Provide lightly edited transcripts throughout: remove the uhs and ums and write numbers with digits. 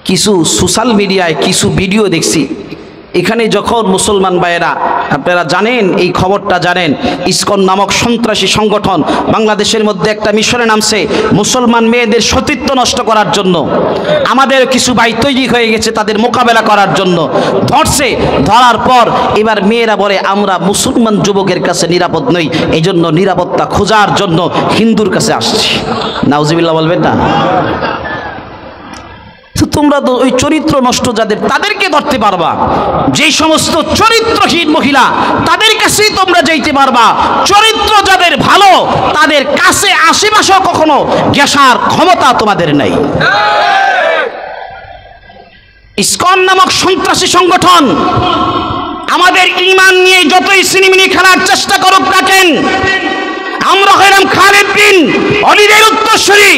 কিছু সোশ্যাল মিডিয়ায় কিছু ভিডিও দেখছি, এখানে যখন মুসলমান ভাইয়েরা, আপনারা জানেন এই খবরটা জানেন, ইসকন নামক সন্ত্রাসী সংগঠন বাংলাদেশের মধ্যে একটা মিশনে নামছে মুসলমান মেয়েদের সতীত্ব নষ্ট করার জন্য। আমাদের কিছু ভাই তৈরি হয়ে গেছে তাদের মোকাবেলা করার জন্য, ধরছে, ধরার পর এবার মেয়েরা বলে আমরা মুসলমান যুবকের কাছে নিরাপদ নই, এই জন্য নিরাপত্তা খোঁজার জন্য হিন্দুর কাছে আসছি। নাউজুবিল্লাহ বলবেন না? তোমরা তো ওই চরিত্র নষ্ট যাদের, তাদেরকে ধরতে পারবা, যে সমস্ত চরিত্রহীন মহিলা তাদের কাছেই তোমরা যাইতে পারবা। চরিত্র যাদের ভালো তাদের কাছে আশেপাশেও কখনো গেসার ক্ষমতা তোমাদের নাই। ইসকন নামক সন্ত্রাসী সংগঠন আমাদের ঈমান নিয়ে যতই সিনেমিনি খেলার চেষ্টা করুক থাকেন, আমরা হইলাম খালিদ বিন ওয়ালিদের উত্তরসূরি,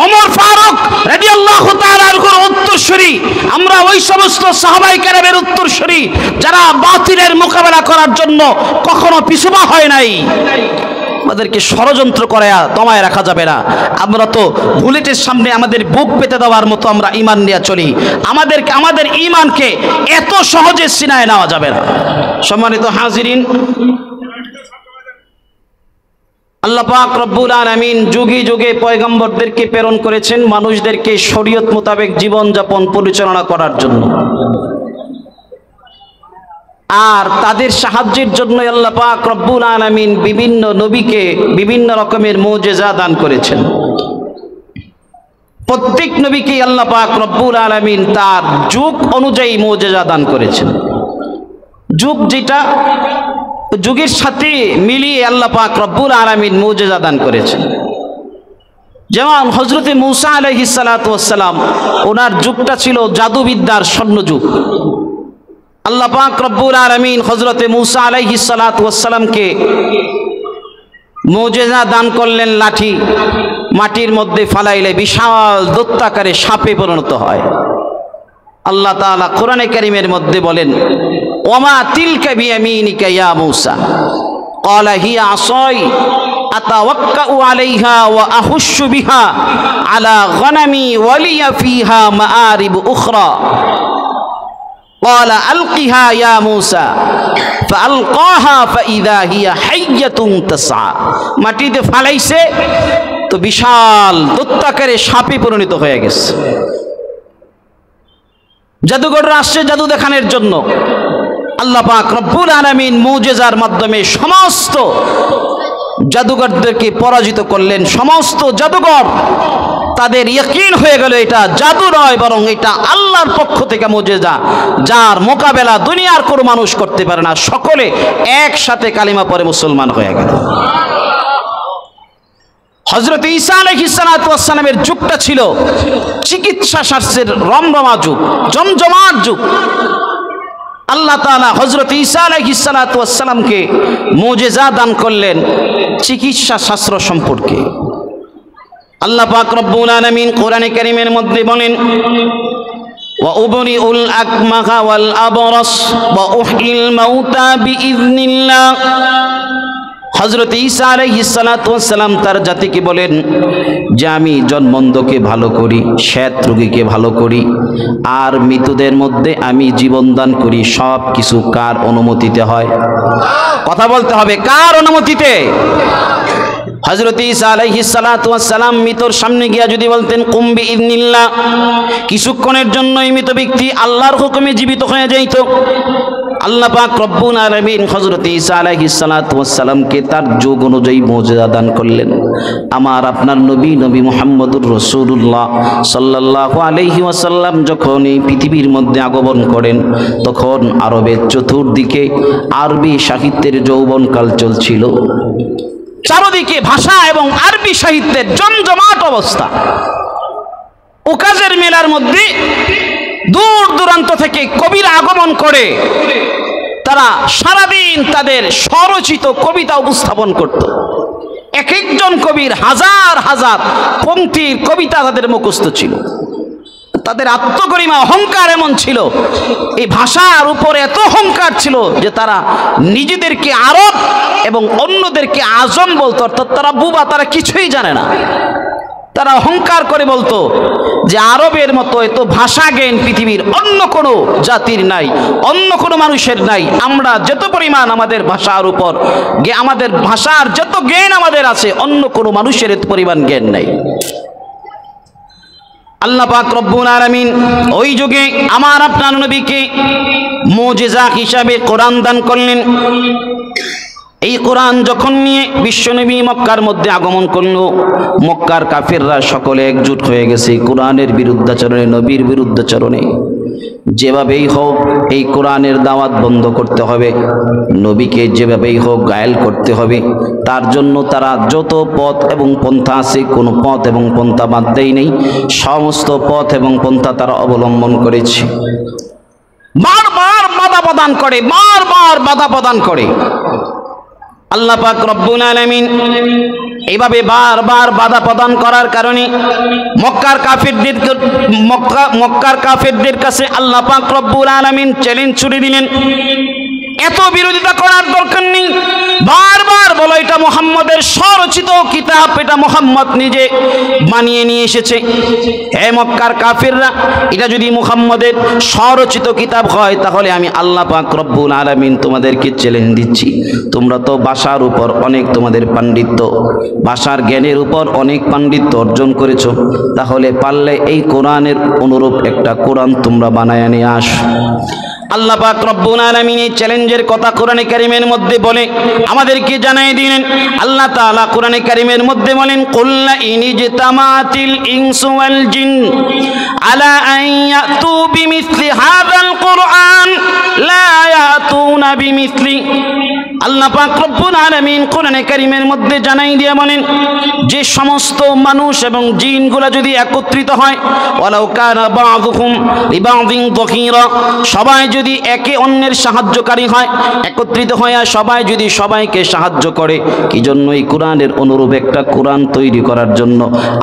ওমর ফারুক রাদিয়াল্লাহু তাআলা আনহুর উত্তরসূরি, আমরা ওই সমস্ত সাহাবায়ে কেরামের উত্তরসূরি যারা বাতিলের মোকাবেলা করার জন্য কখনো পিছুপা হয় নাই। আমাদেরকে ষড়যন্ত্র করে দমায় রাখা যাবে না। আমরা তো বুলেটের সামনে আমাদের বুক পেতে দেওয়ার মতো আমরা ঈমান নিয়ে চলি। আমাদের ঈমানকে এত সহজে সিনায় নেওয়া যাবে না। সম্মানিত হাজিরিন, আল্লাহ পাক রব্বুল আলামিন যুগে যুগে পয়গম্বরদেরকে প্রেরণ করেছেন মানুষদেরকে শরীয়ত মোতাবেক জীবনযাপন পরিচালনা করার জন্য, আর তাদের সাহায্যের জন্য আল্লাহ পাক রব্বুল আলামিন বিভিন্ন নবীকে বিভিন্ন রকমের মুজিজা দান করেছেন। প্রত্যেক নবীকে আল্লাহ পাক রব্বুল আলামিন তার যুগ অনুযায়ী মুজিজা দান করেছেন। যুগ যেটা, যুগের সাথে মিলিয়ে আল্লাহ পাক রব্বুল আলামিন মুজিজা দান করেছেন। যেমন হযরতে মূসা আলাইহিস সালাতু ওয়াস সালাম, ওনার যুগটা ছিল জাদুবিদ্যার স্বর্ণযুগ। আল্লাহ পাক রব্বুল আলামিন হযরতে মূসা আলাইহিস সালাতু ওয়াস সালামকে মুজিজা দান করলেন লাঠি, মাটির মধ্যে ফালাইলে বিশাল দৈত্যাকারে সাপে পরিণত হয়। আল্লাহ তাআলা কোরআনে কারীমের মধ্যে বলেন, ওমা তিলকা বিয়ামিনিকা ইয়া মূসা ক্বালা হিয়া আসাই আতাওয়াক্কাউ আলাইহা ওয়া আহুশু বিহা আলা গনামি ওয়া লিয়া ফিহা মাআরিব উখরা ক্বালা আলকিহা ইয়া মূসা ফাআলকাহা ফাইযা হিয়া হাইয়াতুন তাসআ। মাটিতে ফালাইছে তো বিশাল দৈত্যাকারে সাপে পরিণত হয়ে গেছে। জাদুঘররা আসছে জাদু দেখানোর জন্য। আল্লাহ পাক রব্বুল আলামিন মুজিজার মাধ্যমে সমস্ত জাদুঘরদেরকে পরাজিত করলেন। সমস্ত জাদুঘর তাদের ইয়াকিন হয়ে গেল এটা জাদু নয়, বরং এটা আল্লাহর পক্ষ থেকে মুজিজা, যার মোকাবেলা দুনিয়ার কোনো মানুষ করতে পারে না। সকলে একসাথে কালিমা পড়ে মুসলমান হয়ে গেল। হযরত ঈসা আলাইহিস সালাতু ওয়াস সালামের যুগটা ছিল চিকিৎসা শাস্ত্রের রমরমা যুগ, জমজমাট যুগ। আল্লাহ তাআলা হযরত ঈসা আলাইহিস সালাতু ওয়াস সালামকে মুজিজা দান করলেন চিকিৎসা শাস্ত্র সম্পর্কে। আল্লাহ পাক রব্বুল আলামিন কোরআনে কারীমের মধ্যে বলেন, ওয়া উবরিউল আকমাহা ওয়াল আবরাস ওয়া উহয়িল মাউতা বিইذনিল্লাহ। হযরত ঈসা আলাইহিস সালাতু ওয়াস সালাম তার জাতিকে বলেন যে আমি জন্মন্ধকে ভালো করি, শ্বেত রোগীকে ভালো করি, আর মৃতদের মধ্যে আমি জীবন দান করি। সব কিছু কার অনুমতিতে হয়? কথা বলতে হবে, কার অনুমতিতে? হযরত ঈসা আলাইহিস সালাতু ওয়াস সালাম মৃতর সামনে গিয়া যদি বলতেন কুম বিইذনিল্লাহ, কিছুক্ষণের জন্যই মৃত ব্যক্তি আল্লাহর হুকুমে জীবিত হয়ে যাইত। আল্লাহ পাক রব্বুল আলামিন হযরত ঈসা আলাইহিস সালাতু ওয়াস সালামকে তার যুগ অনুযায়ী মুজিজা দান করলেন। আমার আপনার নবী মুহাম্মদুর রাসূলুল্লাহ সাল্লাল্লাহু আলাইহি ওয়াসাল্লাম যখন এই পৃথিবীর মধ্যে আগমন করেন, তখন আরবের চতুর্দিকে আরবি সাহিত্যের যৌবনকাল চলছিল। চারদিকে ভাষা এবং আরবি সাহিত্যের জমজমাট অবস্থা। উকাজের মেলার মধ্যে দূর দূরান্ত থেকে কবিরা আগমন করে, তারা সারাদিন তাদের স্বরচিত কবিতা উপস্থাপন করত। এক একজন কবির হাজার হাজার পংক্তির কবিতা তাদের মুখস্থ ছিল। তাদের আত্মগরিমা অহংকার এমন ছিল, এই ভাষার উপরে এত অহংকার ছিল যে তারা নিজেদেরকে আরব এবং অন্যদেরকে আজম বলতো, অর্থাৎ তারা বুবা, তারা কিছুই জানে না। তারা অহংকার করে বলতো যে আরবের মতো এত ভাষা জ্ঞান পৃথিবীর অন্য কোনো জাতির নাই, অন্য কোনো মানুষের নাই। আমরা যত পরিমাণ আমাদের ভাষার উপর আমাদের ভাষার যত জ্ঞান আমাদের আছে, অন্য কোনো মানুষের এত পরিমাণ জ্ঞান নাই। আল্লাহ পাক রব্বুল আলামিন ওই যুগে আমার আপনার নবীকে মুজিজা হিসাবে কোরআন দান করলেন। এই কোরআন যখন নিয়ে বিশ্বনবী মক্কার মধ্যে আগমন করল, মক্কার কাফিররা সকলে একজুট হয়ে গেছে কোরআনের বিরুদ্ধাচরণে, নবীর বিরুদ্ধাচরণে। যেভাবেই হোক এই কোরআনের দাওয়াত বন্ধ করতে হবে, নবীকে যেভাবেই হোক গায়েল করতে হবে। তার জন্য তারা যত পথ এবং পন্থা আছে, কোনো পথ এবং পন্থা বাদ দেয় নেই, সমস্ত পথ এবং পন্থা তারা অবলম্বন করেছে। বারবার বাধা প্রদান করে, বারবার বাধা প্রদান করে। আল্লাহ পাক রব্বুল আলামিন এইভাবে বারবার বাধা প্রদান করার কারণে মক্কার কাফিরদের কাছে আল্লাহ পাক রব্বুল আলামিন চ্যালেঞ্জ ছুড়ে দিলেন, এত বিরোধিতা করার দরকার নেই, বারবার বলো এটা মুহাম্মদের স্বরচিত কিতাব, এটা মুহাম্মদ নিজে বানিয়ে নিয়ে এসেছে। হে মক্কার কাফিররা, এটা যদি মুহাম্মদের স্বরচিত কিতাব হয় তাহলে আমি আল্লাহ পাক রব্বুল আলামিন তোমাদেরকে চ্যালেঞ্জ দিচ্ছি। তোমরা তো ভাষার উপর অনেক তোমাদের পাণ্ডিত্য, ভাষার জ্ঞানের উপর অনেক পাণ্ডিত্য অর্জন করেছো, তাহলে পারলে এই কোরআনের অনুরূপ একটা কোরআন তোমরা বানায় নিয়ে আস। আল্লাহ পাক রব্বুল আলামিন এই চ্যালেঞ্জের কথা কোরআনে কারীমের মধ্যে বলে আমাদেরকে জানাই দিলেন। আল্লাহ তাআলা কোরআনে কারীমের মধ্যে বলেন, কুল্লা ইনিজতামাতিল ইনসু ওয়াল জিন আলা আন ইয়াতু বিমিসলি হাযাল কুরআন লা ইয়াতুনা বিমিসলি। আল্লাহ পাক রব্বুল আলামিন কোরআনে কারীমের মধ্যে জানাই দিয়ে বলেন, যে সমস্ত মানুষ এবং জিনগুলা যদি একত্রিত হয়, ওয়ালাউ কানা বাযুহুম লিবাযিন যহিরা, সবাই যদি একে অন্যের সাহায্যকারী হয়, একত্রিত হয়ে সবাই যদি সবাইকে সাহায্য করে, কি জন্য এই কোরআনের অনুরূপ একটা কোরআন তৈরি করার জন্য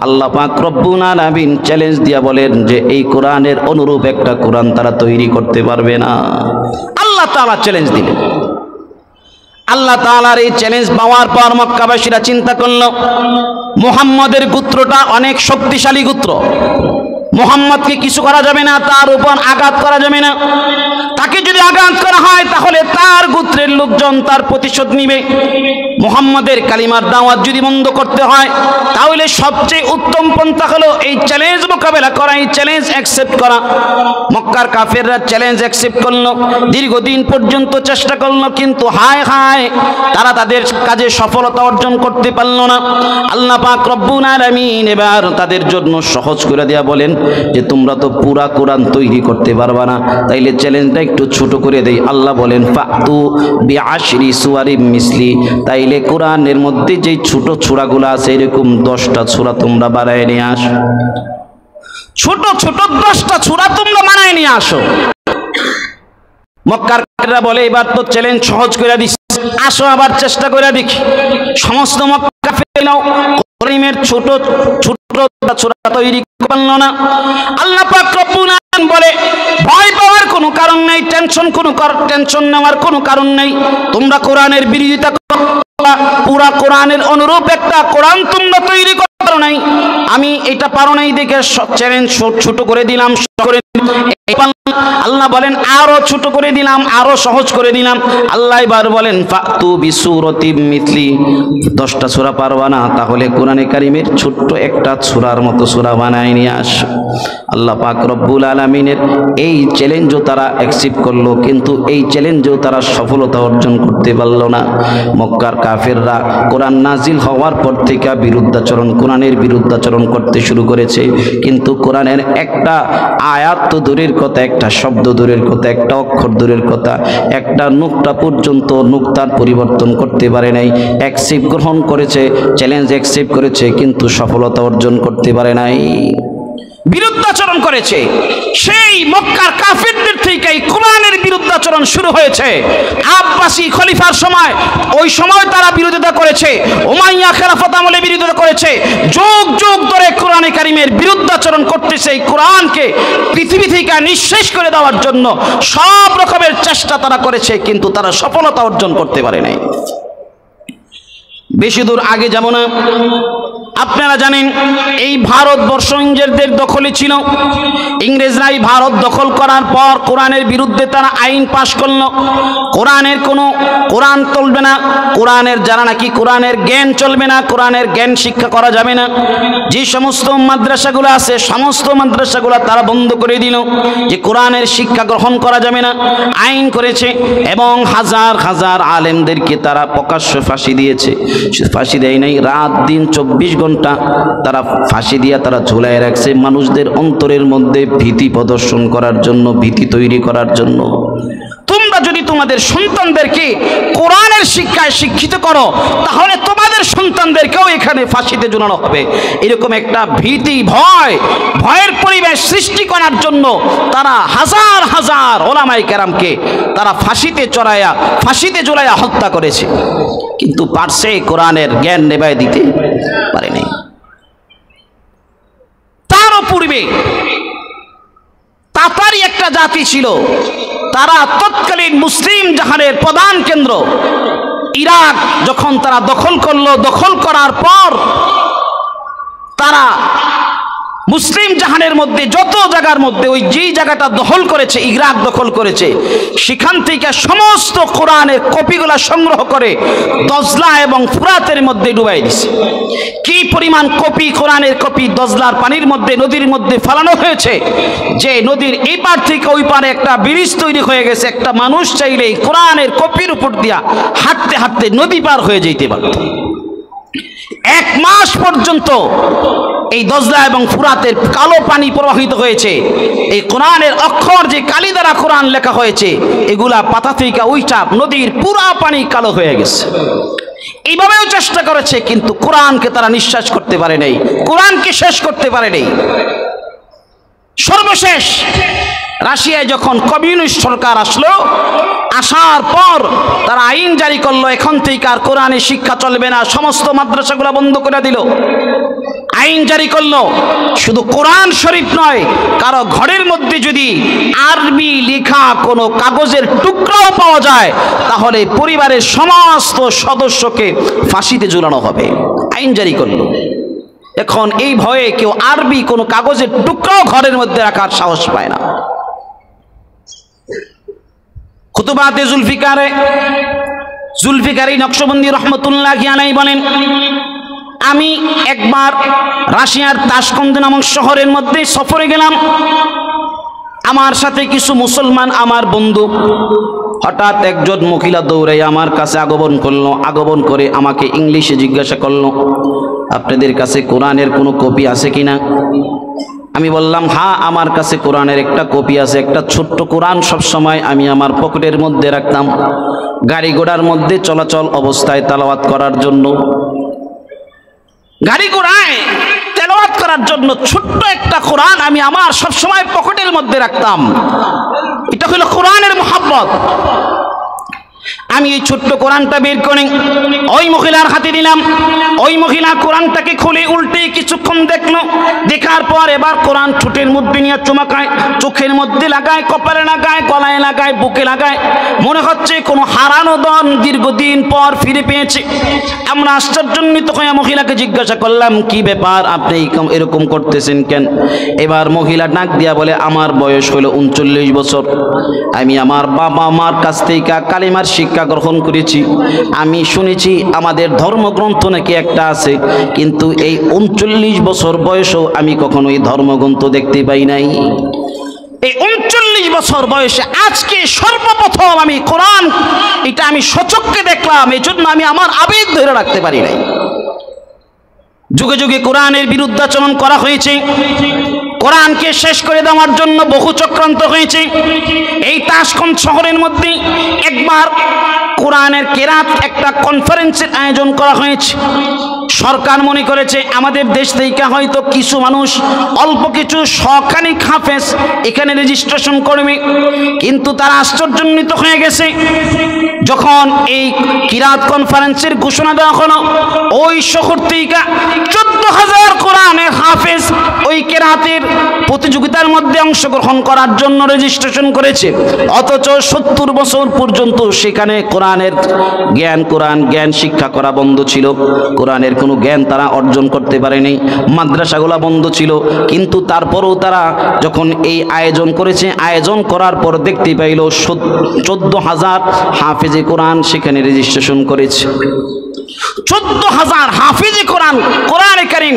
আল্লাহ পাক রব্বুল আলামিন চ্যালেঞ্জ দিয়া বলেন যে এই কোরআনের অনুরূপ একটা কোরআন তারা তৈরি করতে পারবে না। আল্লাহ তাআলা চ্যালেঞ্জ দিলেন। আল্লাহ তাআলার এই চ্যালেঞ্জ পাওয়ার পর মক্কাবাসীরা চিন্তা করল, মুহাম্মদের গোত্রটা অনেক শক্তিশালী গোত্র, মুহাম্মদকে কিছু করা যাবে না, তার উপর আঘাত করা যাবে না। তাকে যদি আঘাত করা হয় তাহলে তার গোত্রের লোকজন তার প্রতিশোধ নিবে। মুহাম্মদের কালিমার দাওয়াত যদি বন্ধ করতে হয় তাহলে সবচেয়ে উত্তম পন্থা হলো এই চ্যালেঞ্জ মোকাবেলা করা, এই চ্যালেঞ্জ অ্যাকসেপ্ট করা। মক্কার কাফেররা চ্যালেঞ্জ অ্যাকসেপ্ট করলো, দীর্ঘদিন পর্যন্ত চেষ্টা করলো, কিন্তু হায় হায় তারা তাদের কাজে সফলতা অর্জন করতে পারল না। আল্লাহ পাক রব্বুল আলামিন এবার তাদের জন্য সহজ করে দেয়া বলেন যে তোমরা তো পুরা কোরআন তৈরি করতে পারবা না, তাইলে চ্যালেঞ্জটা একটু ছোট করে দেই। আল্লাহ বলেন ফাতু বিআশরি সুওয়ারিম মিসলি, তাইলে কোরআনের মধ্যে যে ছোট সূরাগুলো আছে এরকম 10টা সূরা তোমরা বানায় নিয়ে আসো, ছোট ছোট 10টা সূরা তোমরা বানায় নিয়ে আসো। মক্কার কাফেররা বলে এবার তো চ্যালেঞ্জ সহজ করে দিস, আসো আবার চেষ্টা করে দেখি। সমস্ত মক্কা কাফেররা কোরআনের ছোট ছোট সূরা তৈরি করল না। আল্লাহ পাক রব্বুল আলামিন বলে ভয় পাওয়ার কোনো কারণ নাই, টেনশন নেওয়ার কোনো কারণ নাই। তোমরা কোরআনের বিরোধিতা করো, পুরা কোরআনের অনুরূপ একটা কোরআন তোমরা তৈরি করো নাই, আমি এটা পারো নাই দেখে চ্যালেঞ্জ ছোট করে দিলাম। আল্লাহ বলেন আরো ছোট করে দিলাম, আরো সহজ করে দিলাম। আল্লাহ এবার বলেন ফাতু বিসূরাতিম মিসলি, 10টা সূরা পারবা না, তাহলে কোরআনে কারীমের ছোট্ট একটা সূরার মতো সূরা বানায় নিয়ে আস। আল্লাহ পাক রব্বুল আলামিনের এই চ্যালেঞ্জও তারা অ্যাকসেপ্ট করলো, কিন্তু এই চ্যালেঞ্জেও তারা সফলতা অর্জন করতে পারল না। মক্কার কাফেররা কোরআন নাজিল হওয়ার পর থেকে কোরআনের বিরুদ্ধাচরণ করতে শুরু করেছে, কিন্তু কোরআনের একটা আয়াত তো দূরের কথা, একটা শব্দ দূরের কথা, একটা অক্ষর দূরের কথা, একটা নুকতা পর্যন্ত নুকতার পরিবর্তন করতে পারে নাই। অ্যাকসেপ্ট গ্রহণ করেছে, চ্যালেঞ্জ অ্যাকসেপ্ট করেছে, কিন্তু সফলতা অর্জন করতে পারে নাই, বিরুদ্ধাচরণ করেছে। সেই মক্কার কাফিরদের থেকে কোরআনের বিরুদ্ধাচরণ শুরু হয়েছে আব্বাসী খলিফার সময়। ওই সময় তারা বিরোধিতা করেছে, উমাইয়া খেলাফত আমলে বিরোধিতা করেছে, যুগ যুগ ধরে কোরআনে কারীমের বিরুদ্ধাচরণ করতেছে। এই কোরআনকে পৃথিবী থেকে নিঃশেষ করে দেওয়ার জন্য সব রকমের চেষ্টা তারা করেছে, কিন্তু তারা সফলতা অর্জন করতে পারে নাই। বেশি দূর আগে যাব না, আপনারা জানেন এই ভারতবর্ষ ইংরেজদের দখলে ছিল। ইংরেজরাই ভারত দখল করার পর কোরআনের বিরুদ্ধে তারা আইন পাশ করলো, কোরআন চলবে না, কোরআনের যারা নাকি কোরআনের জ্ঞান চলবে না, কোরআনের জ্ঞান শিক্ষা করা যাবে না। যে সমস্ত মাদ্রাসাগুলো আছে সমস্ত মাদ্রাসাগুলো তারা বন্ধ করে দিল, যে কোরআনের শিক্ষা গ্রহণ করা যাবে না, আইন করেছে। এবং হাজার হাজার আলেমদেরকে তারা প্রকাশ্য ফাঁসি দিয়েছে। ফাঁসি দেয় নাই, রাত দিন 24 ঘন্টা তারা ফাঁসি দিয়ে তারা ঝুলায় রাখছে, মানুষদের অন্তরের মধ্যে ভীতি প্রদর্শন করার জন্য, ভীতি তৈরি করার জন্য। তোমরা যদি তোমাদের সন্তানদেরকে কোরআনের শিক্ষায় শিক্ষিত করো, তাহলে তোমাদের সন্তানদেরকেও এখানে ফাঁসিতে ঝুলানো হবে। এরকম একটা ভীতি ভয়ের পরিবেশ সৃষ্টি করার জন্য তারা হাজার হাজার ওলামায়ে কেরামকে তারা ফাঁসিতে ঝুলাইয়া হত্যা করেছে। কিন্তু পারছে কোরআনের জ্ঞান নেবায় দিতে পারেনি। তারও পূর্বে তাতারি একটা জাতি ছিল, তারা তৎকালীন মুসলিম জাহানের প্রধান কেন্দ্র ইরাক যখন তারা দখল করলো, দখল করার পর তারা মুসলিম জাহানের মধ্যে যত জায়গার মধ্যে ওই যেই জায়গাটা দখল করেছে, ইরাক দখল করেছে, সেখান থেকে সমস্ত কোরআনের কপিগুলা সংগ্রহ করে দজলা এবং ফুরাতের মধ্যে ডুবাই দিছে। কি পরিমাণ কপি, কোরআনের কপি দজলার পানির মধ্যে, নদীর মধ্যে ফেলানো হয়েছে, যে নদীর এই পার থেকে ওই পারে একটা ব্রিজ তৈরি হয়ে গেছে। একটা মানুষ চাইলেই কোরআনের কপির উপর দিয়া হাঁটতে হাঁটতে নদী পার হয়ে যেতে পারত। 1 মাস পর্যন্ত এই দজলা এবং ফুরাতের কালো পানি প্রবাহিত হয়েছে। এই কোরআনের অক্ষর যে কালি দ্বারা কোরআন লেখা হয়েছে, এগুলা পাতা থেকে ওইটা নদীর পুরা পানি কালো হয়ে গেছে। এইভাবেও চেষ্টা করেছে, কিন্তু কোরআনকে তারা নিঃশ্বাস করতে পারে নাই, কোরআনকে শেষ করতে পারে নাই। সর্বশেষ রাশিয়ায় যখন কমিউনিস্ট সরকার আসলো, আসার পর তারা আইন জারি করলো, এখন থেকে আর কোরআনের শিক্ষা চলবে না, সমস্ত মাদ্রাসাগুলো বন্ধ করে দিল। আইন জারি করলো, শুধু কোরআন শরীফ নয়, কারো ঘরের মধ্যে যদি আরবি লেখা কোনো কাগজের টুকরাও পাওয়া যায়, তাহলে পরিবারের সমস্ত সদস্যকে ফাঁসিতে ঝুলানো হবে। আইন জারি করলো। এখন এই ভয়ে কেউ আরবি কোনো কাগজের টুকরাও ঘরের মধ্যে রাখার সাহস পায় না। খুতুবাতে জুলফিকারি নকশবন্দি রহমতুল্লাহি আলাইহি বলেন, আমি একবার রাশিয়ার তাশকন্দ নামক শহরের মধ্যে সফরে গেলাম। আমার সাথে কিছু মুসলমান আমার বন্ধু। হঠাৎ একজন মহিলা দৌড়ে আমার কাছে আগমন করলো। আগমন করে আমাকে ইংলিশে জিজ্ঞাসা করলো, আপনাদের কাছে কোরআনের কোনো কপি আছে কিনা? আমি বললাম, হ্যাঁ, আমার কাছে কোরআনের একটা কপি আছে। একটা ছোট্ট কোরআন সব সময় আমি আমার পকেটের মধ্যে রাখতাম, গাড়ি ঘোড়ার মধ্যে চলাচল অবস্থায় তেলাওয়াত করার জন্য। গাড়ি ঘোড়ায় তেলাওয়াত করার জন্য ছোট্ট একটা কোরআন আমি আমার সব সময় পকেটের মধ্যে রাখতাম। এটা হলো কোরআনের মুহাব্বত। আমি এই ছোট্ট কোরআনটা বের করে ওই মহিলার হাতে দিলাম। ওই মহিলা কোরআনটাকে খুলে উল্টে কিছুক্ষণ দেখলো। দেখার পর এবার কোরআন ঠোঁটের মধ্যে নিয়ে চুমাকায়, চোখের মধ্যে লাগায়, কপালে লাগায়, গলায় লাগায়, বুকে লাগায়। মনে হচ্ছে কোনো হারানো ধন দীর্ঘদিন পর ফিরে পেয়েছে। আমরা আশ্চর্যান্বিত হয়ে মহিলাকে জিজ্ঞাসা করলাম, কি ব্যাপার, আপনি এরকম করতেছেন কেন? এবার মহিলা ডাক দিয়া বলে, আমার বয়স হলো 39 বছর। আমি আমার বাবা মার কাছ থেকে কালিমার শিক্ষা গ্রহণ করেছি। আমি শুনেছি আমাদের ধর্মগ্রন্থ নাকি একটা আছে, কিন্তু এই 39 বছর বয়সেও আমি কখনো এই ধর্মগ্রন্থ দেখতে পাই নাই। এই 39 বছর বয়সে আজকে সর্বপ্রথম আমি কোরআন, এটা আমি সচক্ষে দেখলাম। এই জন্য আমি আমার আবেগ ধরে রাখতে পারি নাই। যুগে যুগে কোরআনের বিরুদ্ধাচরণ করা হয়েছে, কোরআনকে শেষ করে দেওয়ার জন্য বহু চক্রান্ত হয়েছে। এই তাশকন্দ শহরের মধ্যে একবার কোরআনের কেরাত একটা কনফারেন্সের আয়োজন করা হয়েছে। সরকার মনে করেছে আমাদের দেশ থেকে হয়তো কিছু মানুষ অল্প কিছু শখানিক হাফেজ এখানে রেজিস্ট্রেশন করবে, কিন্তু তারা আশ্চর্যান্বিত হয়ে গেছে। যখন এই কিরাত কনফারেন্সের ঘোষণা দেওয়া হলো, ওই শহর থেকে 14 14,000 কোরআনের হাফেজ ওই কেরাতের প্রতিযোগিতার মধ্যে অংশগ্রহণ করার জন্য রেজিস্ট্রেশন করেছে, অথচ 70 বছর পর্যন্ত সেখানে কোরআনের কোরআন জ্ঞান শিক্ষা করা বন্ধ ছিল। কোরআনের কোনো জ্ঞান তারা অর্জন করতে পারেনি, মাদ্রাসাগুলো বন্ধ ছিল। কিন্তু তারপরেও তারা যখন এই আয়োজন করেছে, আয়োজন করার পর দেখতে পাইল 14,000 হাফেজে কোরআন সেখানে রেজিস্ট্রেশন করেছে। 14,000 হাফেজে কোরআন, কোরআনে কারীম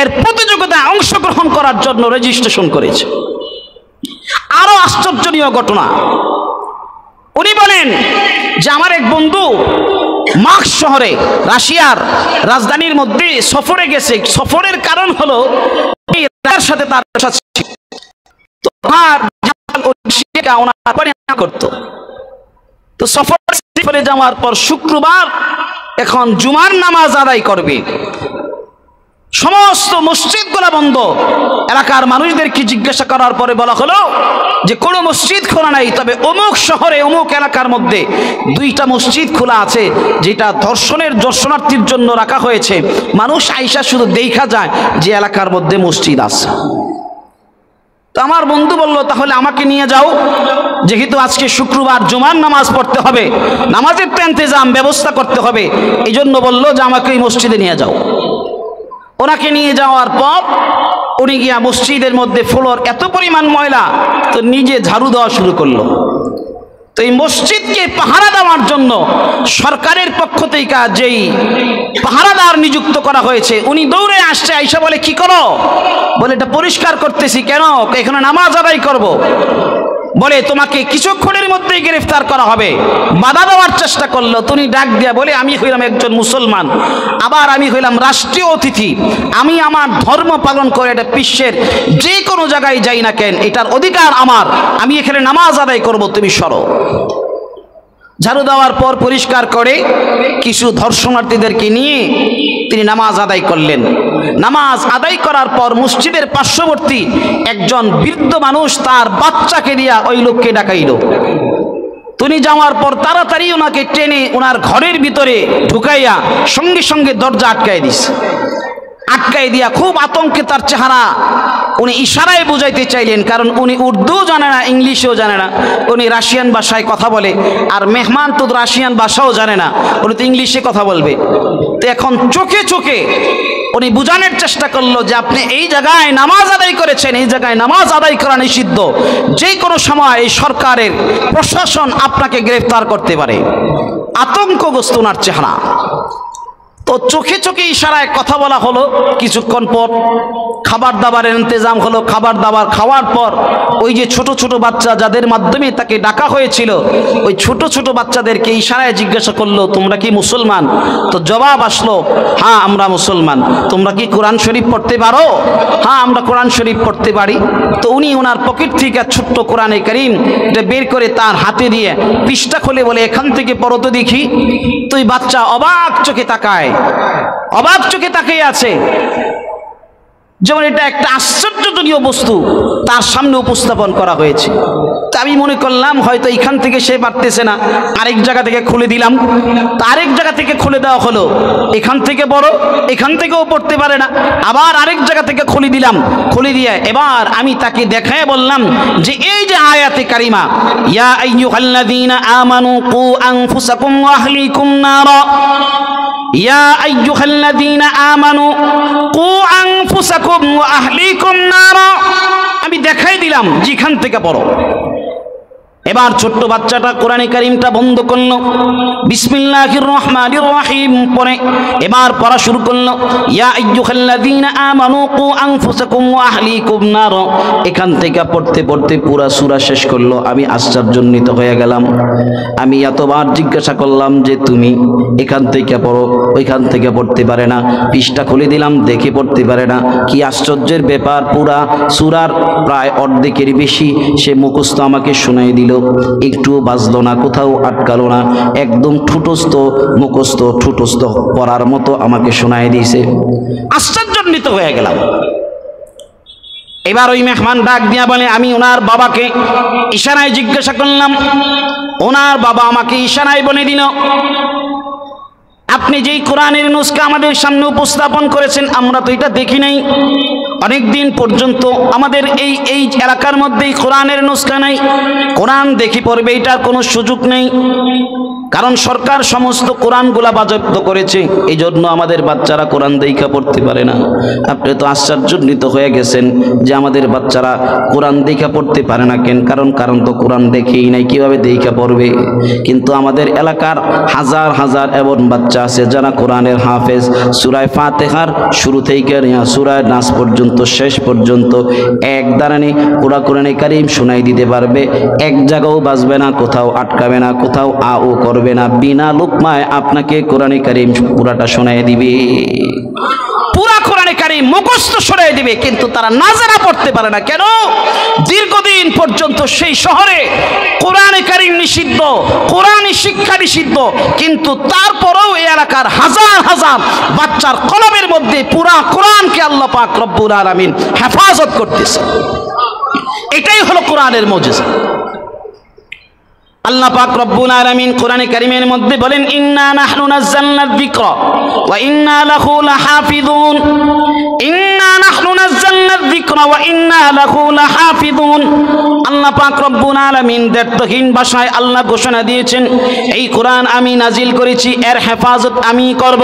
এর প্রতিযোগিতায় অংশগ্রহণ করার জন্য রেজিস্ট্রেশন করেছে। আরো আশ্চর্যজনক ঘটনা, উনি বলেন যে আমার এক বন্ধু মাস্ক শহরে, রাশিয়ার রাজধানীর মধ্যে সফরে গেছে। সফরের কারণ হলো তার সাথে তার করতো। তো সফরে যাওয়ার পর শুক্রবার এখন জুমার নামাজ আদায় করবে, সমস্ত মসজিদগুলো বন্ধ। এলাকার মানুষদেরকে জিজ্ঞাসা করার পরে বলা হলো যে কোনো মসজিদ খোলা নাই, তবে অমুক শহরে অমুক এলাকার মধ্যে 2টা মসজিদ খোলা আছে, যেটা দর্শনার্থীর জন্য রাখা হয়েছে। মানুষ আইসা শুধু দেখা যায় যে এলাকার মধ্যে মসজিদ আছে। তো আমার বন্ধু বলল তাহলে আমাকে নিয়ে যাও, যেহেতু আজকে শুক্রবার জুমার নামাজ পড়তে হবে, নামাজের তো ইন্তজাম ব্যবস্থা করতে হবে, এই জন্য বললো যে আমাকে এই মসজিদে নিয়ে যাও। ওনাকে নিয়ে যাওয়ার পর উনি গিয়া মসজিদের মধ্যে ফ্লোর এত পরিমাণ ময়লা, তো নিজে ঝাড়ু দেওয়া শুরু করলো। তো এই মসজিদকে পাহারা দেওয়ার জন্য সরকারের পক্ষ থেকে যেই পাহারাদার নিযুক্ত করা হয়েছে, উনি দৌড়ে আসছে, আইসা বলে কি করো? বলে এটা পরিষ্কার করতেছি। কেন? এখানে নামাজ আদায় করব। বলে তোমাকে কিছুক্ষণের মধ্যেই গ্রেফতার করা হবে। বাধা দেওয়ার চেষ্টা করলো, তুমি ডাক দিয়া বলে আমি হইলাম একজন মুসলমান, আবার আমি হইলাম রাষ্ট্রীয় অতিথি, আমি আমার ধর্ম পালন করে এটা বিশ্বের যে কোনো জায়গায় যাই না কেন, এটার অধিকার আমার, আমি এখানে নামাজ আদায় করব, তুমি সরো। ঝাড়ু দেওয়ার পর পরিষ্কার করে কিছু দর্শনার্থীদেরকে নিয়ে তিনি নামাজ আদায় করলেন। নামাজ আদায় করার পর মসজিদের পার্শ্ববর্তী একজন বৃদ্ধ মানুষ তার বাচ্চাকে দিয়া ওই লোককে ডাকাইল। তিনি যাওয়ার পর তাড়াতাড়ি ওনাকে টেনে ওনার ঘরের ভিতরে ঢুকাইয়া সঙ্গে সঙ্গে দরজা আটকাই দিছে। আটকাই দিয়া খুব আতঙ্কে তার চেহারা উনি ইশারায় বুঝাইতে চাইলেন, কারণ উনি উর্দু জানে না, ইংলিশও জানে না, উনি রাশিয়ান ভাষায় কথা বলে, আর মেহমান তো রাশিয়ান ভাষাও জানে না, উনি তো ইংলিশে কথা বলবে। তো এখন চোখে চোখে উনি বুঝানোর চেষ্টা করলো যে আপনি এই জায়গায় নামাজ আদায় করেছেন, এই জায়গায় নামাজ আদায় করা নিষিদ্ধ, যে কোনো সময় এই সরকারের প্রশাসন আপনাকে গ্রেফতার করতে পারে। আতঙ্কগ্রস্ত ওনার চেহারা। তো চোখে চোখে ইশারায় কথা বলা হলো। কিছুক্ষণ পর খাবার দাবারের ইন্তজাম হলো। খাবার দাবার খাওয়ার পর ওই যে ছোট ছোট বাচ্চা যাদের মাধ্যমে তাকে ডাকা হয়েছিল, ওই ছোট ছোট বাচ্চাদেরকে ইশারায় জিজ্ঞাসা করলো তোমরা কি মুসলমান? তো জবাব আসলো হ্যাঁ আমরা মুসলমান। তোমরা কি কোরআন শরীফ পড়তে পারো? হ্যাঁ আমরা কোরআন শরীফ পড়তে পারি। তো উনি ওনার পকেট থেকে ছোট্ট কোরআনে কারীম এটা বের করে তার হাতে দিয়ে পৃষ্ঠা খুলে বলে এখান থেকে পড়ো তো দেখি। তো ওই বাচ্চা অবাক চোখে তাকায়, অবাক চোখে তাকিয়ে আছে, যেমন এটা একটা আশ্চর্যজনীয় বস্তু তার সামনে উপস্থাপন করা হয়েছে। তা আমি মনে করলাম হয়তো এখান থেকে সে পারতেছে না, আরেক জায়গা থেকে খুলে দিলাম। তা আরেক জায়গা থেকে খুলে দেওয়া হলো, এখান থেকে বড়, এখান থেকেও পড়তে পারে না, আবার আরেক জায়গা থেকে খুলে দিলাম। খুলে দিয়ে এবার আমি তাকে দেখায় বললাম যে এই যে আয়াতে কারিমা, ইয়া আইয়ুহাল্লাযীনা আমানু কু আনফুসাকুম ওয়া আহলিকুম নারা, ইয়া আইয়ুহাল্লাযীনা আমানু কু আনফুসাকুম ওয়া আহলিকুম নারা, আমি দেখাই দিলাম যেখান থেকে পড়ো। এবার ছোট্ট বাচ্চাটা কোরআনে কারীমটা বন্ধ করলো, বিসমিল্লাহির রহমানির রহিম পড়ে এবার পড়া শুরু করলো, ইয়া আইয়ুহাল্লাযীনা আমানু কু আনফুসাকুম ওয়া আহলিকুম নার। এখান থেকে পড়তে পড়তে পুরা সূরা শেষ করলো। আমি আশ্চর্যান্বিত হয়ে গেলাম। আমি এতবার জিজ্ঞাসা করলাম যে তুমি এখান থেকে পড়ো, ওইখান থেকে পড়তে পারে না। পৃষ্ঠা খুলে দিলাম, দেখে পড়তে পারে না। কি আশ্চর্যের ব্যাপার! পুরা সূরার প্রায় অর্ধেকের বেশি সে মুখস্থ আমাকে শোনাই দিল, একটুও বাজলো না, কোথাও আটকালো না, একদম ঠুটস্থ মুখস্থ ঠুটস্থ পড়ার মতো আমাকে শোনায় দিয়েছে। আশ্চর্যান্বিত হয়ে গেলাম। এবার ওই মেহমান ডাক দিয়া বলে, আমি ওনার বাবাকে ইশারায় জিজ্ঞাসা করলাম, ওনার বাবা আমাকে ইশারায় বলে দিল আপনি যেই কোরআনের নুসখা আমাদের সামনে উপস্থাপন করেছেন আমরা তো এটা দেখি নাই, অনেক দিন পর্যন্ত আমাদের এই এলাকার মধ্যেই কোরআনের নুসখা নাই, কোরআন দেখি পড়বে এটার কোনো সুযোগ নেই, কারণ সরকার সমস্ত কোরআনগুলা বাজেয়াপ্ত করেছে, এই জন্য আমাদের বাচ্চারা কোরআন দেখা পড়তে পারে না। আপনি তো আশ্চর্যান্বিত হয়ে গেছেন যে আমাদের বাচ্চারা কোরআন দেখা পড়তে পারে না কেন? কারণ তো কোরআন দেখেই নাই, কিভাবে দেখা পড়বে? কিন্তু আমাদের এলাকার হাজার হাজার এমন বাচ্চা আছে যারা কোরআনের হাফেজ, সূরা ফাতিহার শুরু থেকে নিয়ে সূরা নাস পর্যন্ত শেষ পর্যন্ত এক দাঁড়ানি পুরা কোরআনে কারীম শোনাই দিতে পারবে, এক জায়গাও বাজবে না, কোথাও আটকাবে না, কোথাও আ ও করবে না, বিনা লোকমায় আপনাকে কোরআনে কারীম পুরাটা শোনাই দিবে, পুরা কোরআনে কারীম মুখস্থ শোনাই দিবে। কিন্তু তারা নাজারা পড়তে পারে না কেন? দীর্ঘদিন পর্যন্ত সেই শহরে কোরআনে কারীম নিষিদ্ধ, কোরআনী শিক্ষা নিষিদ্ধ, কিন্তু তারপরেও এই এলাকার হাজার হাজার বাচ্চার কলমের মধ্যে পুরা কোরআনকে আল্লাহ পাক রব্বুল আলামিন হেফাজত করতেছে। এটাই হলো কোরআনের মুজিজা। আল্লাহ পাক রব্বুল আলামিন কোরআনে কারীমের মধ্যে বলেন, ইন্না নাহনু নাযালনা যিকরা ওয়া ইন্না লাহু লাহাফিযুন, ইন্না নাহনু নাযালনা যিকরা ওয়া ইন্না লাহু লাহাফিযুন। আল্লাহ পাক রব্বুল আলামিন দ্ব্যর্থহীন ভাষায় আল্লাহ ঘোষণা দিয়েছেন, এই কোরআন আমি নাজিল করেছি, এর হেফাজত আমি করব।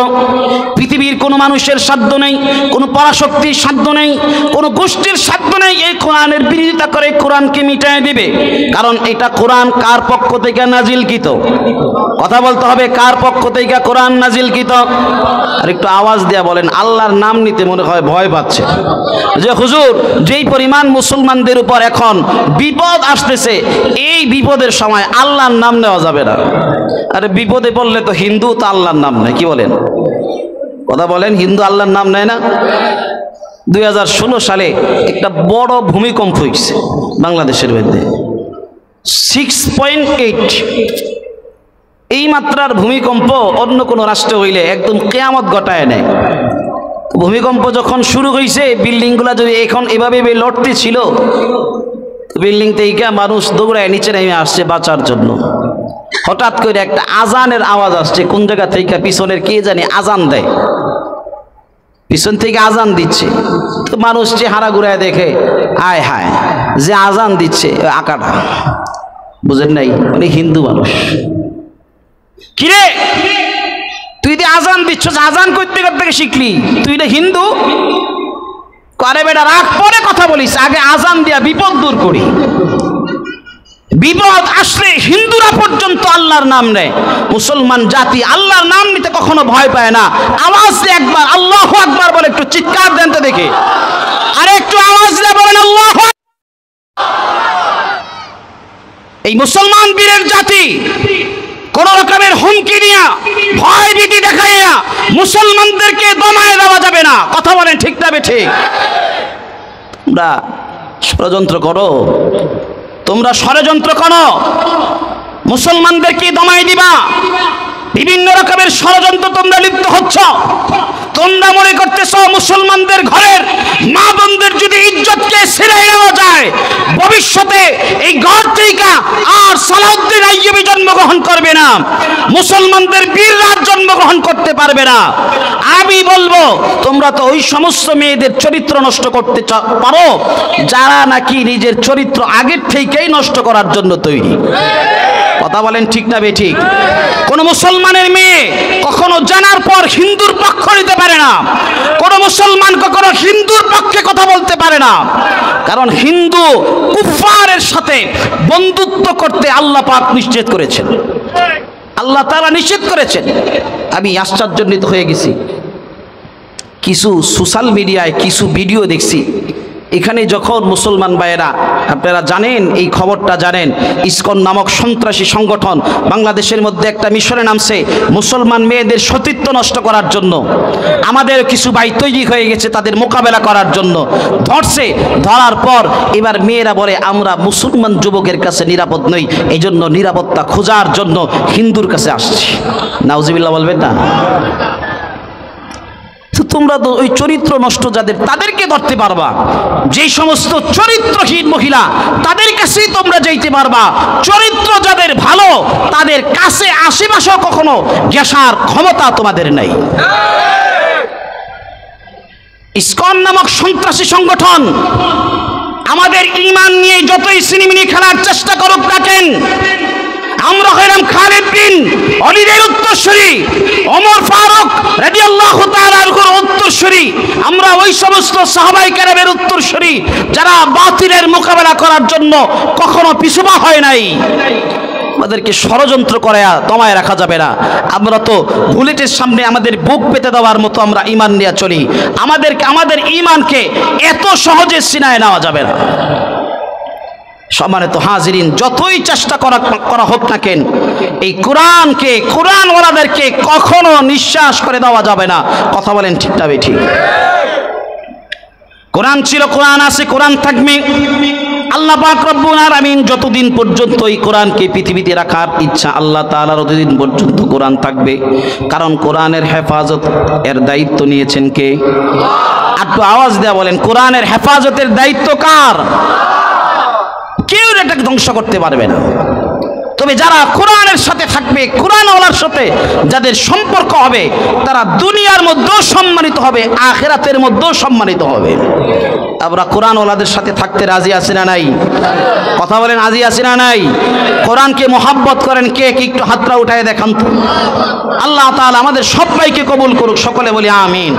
পৃথিবীর কোনো মানুষের সাধ্য নেই, কোনো পরাশক্তির সাধ্য নেই, কোনো গোষ্ঠীর সাধ্য নেই এই কোরআনের বিরোধিতা করে কোরআনকে মিটায় দিবে। কারণ এটা কোরআন কার পক্ষ থেকে নাজিলকৃত? কথা বলতে হবে, কার পক্ষ থেকে কোরআন নাজিলকৃত? আর একটু আওয়াজ দিয়া বলেন, আল্লাহর নাম নিতে মনে হয় ভয় পাচ্ছে যে হুজুর যেই পরিমাণ মুসলমানদের উপর এখন বিপদ আসতেছে, এই বিপদের সময় আল্লাহর নাম নেওয়া যাবে না। আরে বিপদে পড়লে তো হিন্দু তো আল্লাহর নাম নেয়, কি বলেন? কথা বলেন, হিন্দু আল্লাহর নাম নেয় না? 2016 সালে একটা বড় ভূমিকম্প হয়েছে বাংলাদেশের মধ্যে, 6.8। এই মাত্রার ভূমিকম্প অন্য কোনো রাষ্ট্রে হইলে একদম কিয়ামত ঘটায় নেয়। ভূমিকম্প যখন শুরু হয়েছে, বিল্ডিংগুলা যদি এখন এভাবে লড়তে ছিল, বিল্ডিং থেকে মানুষ দৌড়ায় নিচে নেমে আসছে বাঁচার জন্য। হঠাৎ করে একটা আজানের আওয়াজ আসছে কোন জায়গা থেকে, পিছনের কে জানি আজান দেয়, পিছন থেকে আজান দিচ্ছে। তো মানুষ চেহারা ঘুরায় দেখে, আয় হায়, যে আজান দিচ্ছে আকাটা, বুঝেন নাই, মানে হিন্দু মানুষ। কিরে তুই যে আজান দিচ্ছ, আজান করতে করতে শিখলি, তুই এটা হিন্দু? করে বেটা রাখ, পরে কথা বলিস, আগে আজান দিয়া বিপদ দূর করি। বিপদ আসলে হিন্দুরা পর্যন্ত আল্লাহর নাম নেয়, মুসলমান জাতি আল্লাহর নাম নিতে কখনো ভয় পায় না। আওয়াজ দিয়ে একবার আল্লাহু আকবার বলে একটু চিৎকার দেন তো দেখে, আরে একটু আওয়াজ দিয়ে বলেন আল্লাহু। এই মুসলমান বীরের জাতি কোন রকমের হুমকি দিয়া, ভয় ভীতি দেখাইয়া মুসলমানদেরকে দমায় দেওয়া যাবে না। কথা বলেন ঠিক না বেঠিক? তোমরা ষড়যন্ত্র করো, তোমরা ষড়যন্ত্র করো, মুসলমানদেরকে দমাই দিবা, বিভিন্ন রকমের ষড়যন্ত্র তোমরা লিপ্ত হচ্ছ। তোমরা মনে করতেছ মুসলমানদের ঘরের মা বোনদের যদি ইজ্জতকে ছিনিয়ে নেওয়া যায়, ভবিষ্যতে এই ঘর থেকে আর সালাউদ্দিন আইয়ুবী জন্মগ্রহণ করবে না, মুসলমানদের বীররা জন্মগ্রহণ করতে পারবে না। আমি বলবো, তোমরা তো ওই সমস্ত মেয়েদের চরিত্র নষ্ট করতে পারো যারা নাকি নিজের চরিত্র আগের থেকেই নষ্ট করার জন্য তৈরি। কথা বলেন ঠিক না বেঠিক? কোন মুসলমানের মেয়ে কখনো জানার পর হিন্দুর পক্ষ নিতে পারে না, কোন মুসলমান কখনো হিন্দুর পক্ষে কথা বলতে পারে না, কারণ হিন্দু কুফফারের সাথে বন্ধুত্ব করতে আল্লাহ পাক নিষেধ করেছেন, আল্লাহ তাআলা নিষেধ করেছেন। আমি আশ্চর্যান্বিত হয়ে গেছি, কিছু সোশ্যাল মিডিয়ায় কিছু ভিডিও দেখছি, এখানে যখন মুসলমান ভাইয়েরা, আপনারা জানেন এই খবরটা জানেন, ইসকন নামক সন্ত্রাসী সংগঠন বাংলাদেশের মধ্যে একটা মিশনে নামছে মুসলমান মেয়েদের সতীত্ব নষ্ট করার জন্য। আমাদের কিছু ভাই তৈরি হয়ে গেছে তাদের মোকাবেলা করার জন্য, ধরছে, ধরার পর এবার মেয়েরা বলে আমরা মুসলমান যুবকের কাছে নিরাপদ নই, এই জন্য নিরাপত্তা খোঁজার জন্য হিন্দুর কাছে আসছি। নাউজুবিল্লাহ বলবেন না? তোমরা তো ওই চরিত্র নষ্ট যাদের তাদেরকে ধরতে পারবা, যেই সমস্ত চরিত্রহীন মহিলা তাদের কাছেই তোমরা যাইতে পারবা। চরিত্র যাদের ভালো তাদের কাছে আশেপাশেও কখনো ঘেঁষার ক্ষমতা তোমাদের নাই। ইসকন নামক সন্ত্রাসী সংগঠন আমাদের ঈমান নিয়ে যতই সিনেমিনি খেলার চেষ্টা করুক না কেন, আমরা হইলাম খালিদ বিন ওয়ালিদের উত্তরসূরি, ওমর ফারুক রাদিয়াল্লাহু তাআলা আনহুর উত্তরসূরি, আমরা ওই সমস্ত সাহাবায়ে কেরামের উত্তরসূরি যারা বাতিলের মোকাবেলা করার জন্য কখনো পিছুপা হয় নাই। আমাদেরকে ষড়যন্ত্র করে দমায় রাখা যাবে না। আমরা তো বুলেটের সামনে আমাদের বুক পেতে দেওয়ার মতো আমরা ঈমান নিয়ে চলি। আমাদের ঈমানকে এত সহজে সিনায় নেওয়া যাবে না। সম্মানিত হাজিরিন, যতই চেষ্টা করা হোক না কেন, এই কোরআনকে, কোরআনওয়ালাদেরকে কখনো নিঃশ্বাস করে দেওয়া যাবে না। কথা বলেন ঠিক না বেঠিক? কোরআন ছিল, কোরআন আছে, কোরআন থাকবে। আল্লাহ পাক রব্বুল আলামিন যতদিন পর্যন্ত এই কোরআনকে পৃথিবীতে রাখার ইচ্ছা আল্লাহ তাআলার, ততদিন পর্যন্ত কোরআন থাকবে। কারণ কোরআনের হেফাজত এর দায়িত্ব নিয়েছেন কে? একটু আওয়াজ দেয়া বলেন, কোরআনের হেফাজতের দায়িত্ব কার? কেউ এটাকে ধ্বংস করতে পারবে না। তবে যারা কোরআনের সাথে থাকবে, কোরআনওয়ালার সাথে যাদের সম্পর্ক হবে, তারা দুনিয়ার মধ্যেও সম্মানিত হবে, আখিরাতের মধ্যেও সম্মানিত হবে। আমরা কোরআনওয়ালাদের সাথে থাকতে রাজি আছি না নাই? কথা বলেন, রাজি আছি না নাই? কোরআনকে মহাব্বত করেন কে? একটু হাতটা উঠায় দেখান তো। আল্লাহ তাআলা আমাদের সবাইকে কবুল করুক, সকলে বলি আমিন।